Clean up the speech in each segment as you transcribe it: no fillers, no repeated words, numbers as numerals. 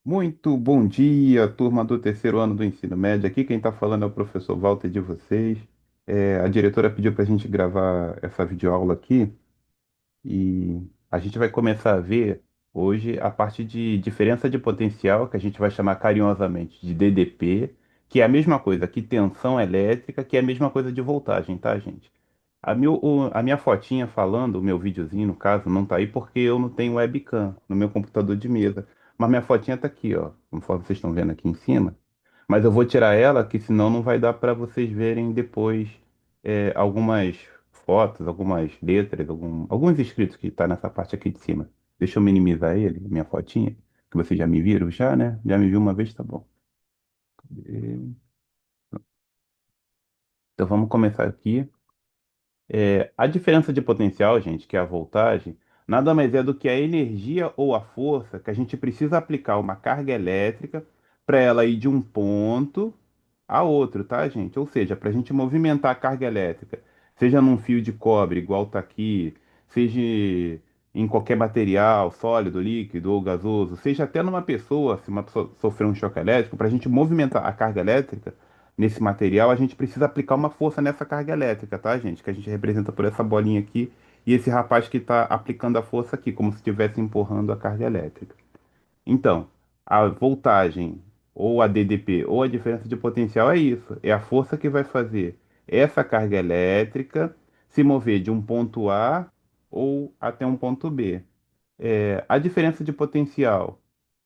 Muito bom dia, turma do terceiro ano do ensino médio. Aqui quem está falando é o professor Walter de vocês. A diretora pediu para a gente gravar essa videoaula aqui e a gente vai começar a ver hoje a parte de diferença de potencial, que a gente vai chamar carinhosamente de DDP, que é a mesma coisa que tensão elétrica, que é a mesma coisa de voltagem, tá, gente? A minha fotinha falando, o meu videozinho, no caso, não tá aí porque eu não tenho webcam no meu computador de mesa. Mas minha fotinha tá aqui, ó, conforme vocês estão vendo aqui em cima. Mas eu vou tirar ela, que senão não vai dar para vocês verem depois algumas fotos, algumas letras, alguns escritos que tá nessa parte aqui de cima. Deixa eu minimizar ele, minha fotinha, que vocês já me viram já, né? Já me viu uma vez, tá bom. Então vamos começar aqui. A diferença de potencial, gente, que é a voltagem, nada mais é do que a energia ou a força que a gente precisa aplicar uma carga elétrica para ela ir de um ponto a outro, tá, gente? Ou seja, para a gente movimentar a carga elétrica, seja num fio de cobre, igual tá aqui, seja em qualquer material, sólido, líquido ou gasoso, seja até numa pessoa, se uma pessoa sofrer um choque elétrico, para a gente movimentar a carga elétrica nesse material, a gente precisa aplicar uma força nessa carga elétrica, tá, gente? Que a gente representa por essa bolinha aqui e esse rapaz que está aplicando a força aqui, como se estivesse empurrando a carga elétrica. Então, a voltagem ou a DDP ou a diferença de potencial é isso, é a força que vai fazer essa carga elétrica se mover de um ponto A ou até um ponto B. A diferença de potencial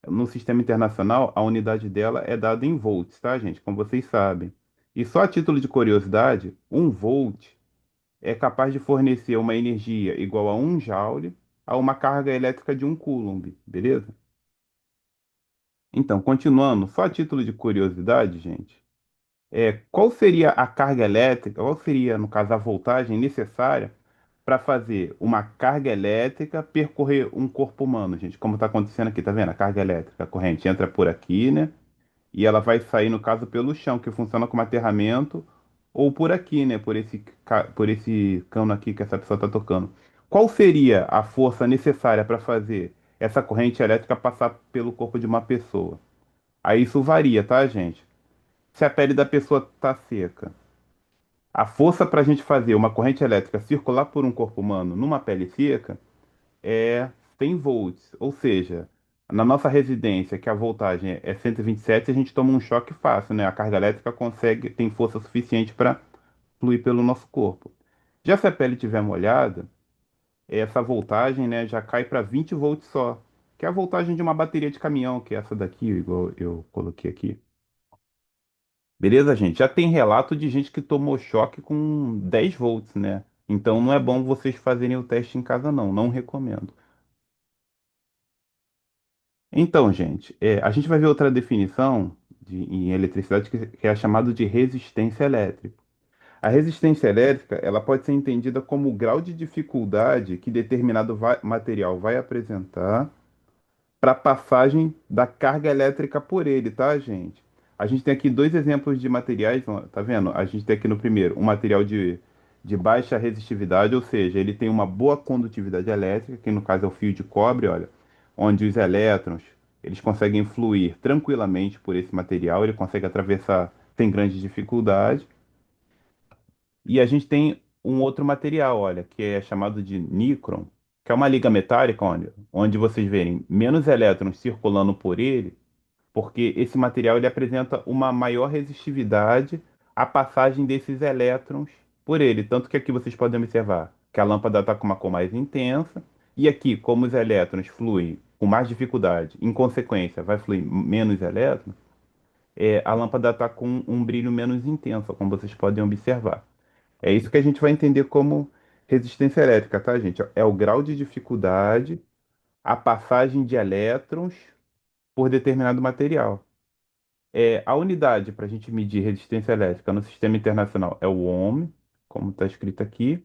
no sistema internacional, a unidade dela é dada em volts, tá, gente? Como vocês sabem. E só a título de curiosidade, um volt é capaz de fornecer uma energia igual a um joule a uma carga elétrica de um coulomb, beleza? Então, continuando, só a título de curiosidade, gente, qual seria a carga elétrica, qual seria, no caso, a voltagem necessária para fazer uma carga elétrica percorrer um corpo humano, gente? Como está acontecendo aqui, tá vendo? A carga elétrica, a corrente entra por aqui, né? E ela vai sair, no caso, pelo chão, que funciona como aterramento, ou por aqui, né? Por esse cano aqui que essa pessoa está tocando. Qual seria a força necessária para fazer essa corrente elétrica passar pelo corpo de uma pessoa? Aí isso varia, tá, gente? Se a pele da pessoa tá seca, a força para a gente fazer uma corrente elétrica circular por um corpo humano numa pele seca é 100 volts. Ou seja, na nossa residência, que a voltagem é 127, a gente toma um choque fácil, né? A carga elétrica tem força suficiente para fluir pelo nosso corpo. Já se a pele estiver molhada, essa voltagem, né, já cai para 20 volts só, que é a voltagem de uma bateria de caminhão, que é essa daqui, igual eu coloquei aqui. Beleza, gente? Já tem relato de gente que tomou choque com 10 volts, né? Então não é bom vocês fazerem o teste em casa, não. Não recomendo. Então, gente, a gente vai ver outra definição em eletricidade que é chamado de resistência elétrica. A resistência elétrica, ela pode ser entendida como o grau de dificuldade que determinado material vai apresentar para a passagem da carga elétrica por ele, tá, gente? A gente tem aqui dois exemplos de materiais, ó, tá vendo? A gente tem aqui no primeiro um material de baixa resistividade, ou seja, ele tem uma boa condutividade elétrica, que no caso é o fio de cobre, olha, onde os elétrons eles conseguem fluir tranquilamente por esse material, ele consegue atravessar sem grande dificuldade. E a gente tem um outro material, olha, que é chamado de nícron, que é uma liga metálica, onde vocês verem menos elétrons circulando por ele, porque esse material ele apresenta uma maior resistividade à passagem desses elétrons por ele. Tanto que aqui vocês podem observar que a lâmpada está com uma cor mais intensa, e aqui, como os elétrons fluem com mais dificuldade, em consequência, vai fluir menos elétrons, a lâmpada está com um brilho menos intenso, como vocês podem observar. É isso que a gente vai entender como resistência elétrica, tá, gente? É o grau de dificuldade, a passagem de elétrons por determinado material. A unidade para a gente medir resistência elétrica no sistema internacional é o ohm, como está escrito aqui,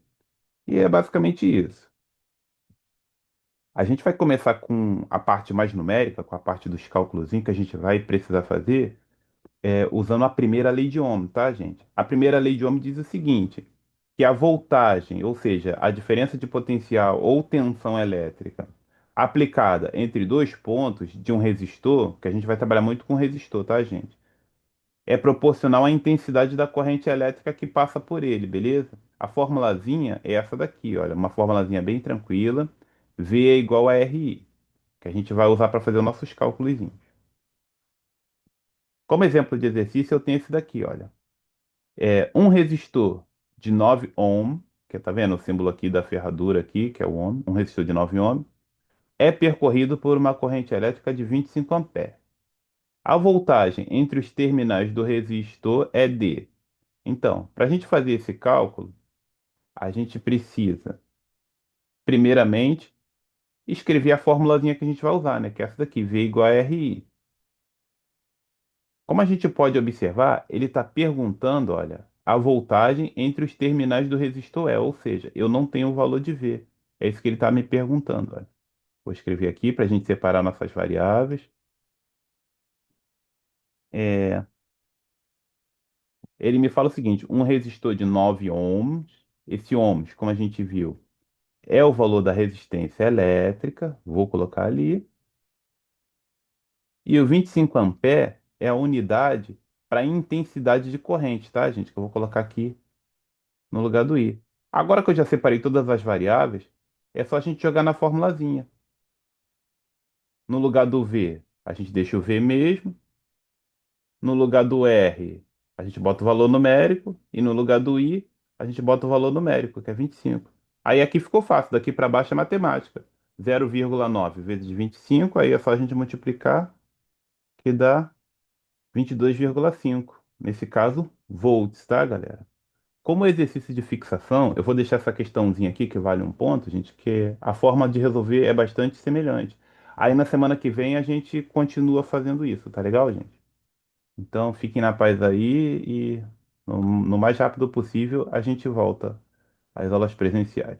e é basicamente isso. A gente vai começar com a parte mais numérica, com a parte dos cálculos que a gente vai precisar fazer, usando a primeira lei de Ohm, tá, gente? A primeira lei de Ohm diz o seguinte, que a voltagem, ou seja, a diferença de potencial ou tensão elétrica aplicada entre dois pontos de um resistor, que a gente vai trabalhar muito com resistor, tá, gente? É proporcional à intensidade da corrente elétrica que passa por ele, beleza? A formulazinha é essa daqui, olha, uma formulazinha bem tranquila. V é igual a RI, que a gente vai usar para fazer os nossos cálculos. Como exemplo de exercício, eu tenho esse daqui, olha. É um resistor de 9 ohm, que tá vendo o símbolo aqui da ferradura aqui, que é o ohm, um resistor de 9 ohm, é percorrido por uma corrente elétrica de 25 amperes. A voltagem entre os terminais do resistor é D. Então, para a gente fazer esse cálculo, a gente precisa, primeiramente, escrever a formulazinha que a gente vai usar, né? Que é essa daqui, V igual a RI. Como a gente pode observar, ele está perguntando, olha, a voltagem entre os terminais do resistor é, ou seja, eu não tenho o valor de V. É isso que ele está me perguntando, olha. Vou escrever aqui para a gente separar nossas variáveis. É, ele me fala o seguinte, um resistor de 9 ohms, esse ohms, como a gente viu, é o valor da resistência elétrica, vou colocar ali, e o 25 ampere é a unidade para intensidade de corrente, tá, gente? Que eu vou colocar aqui no lugar do i. Agora que eu já separei todas as variáveis, é só a gente jogar na formulazinha. No lugar do v, a gente deixa o v mesmo. No lugar do r, a gente bota o valor numérico. E no lugar do i, a gente bota o valor numérico, que é 25. Aí aqui ficou fácil, daqui para baixo é matemática. 0,9 vezes 25, aí é só a gente multiplicar, que dá 22,5. Nesse caso, volts, tá, galera? Como exercício de fixação, eu vou deixar essa questãozinha aqui que vale um ponto, gente, que a forma de resolver é bastante semelhante. Aí na semana que vem a gente continua fazendo isso, tá legal, gente? Então fiquem na paz aí e no mais rápido possível a gente volta às aulas presenciais.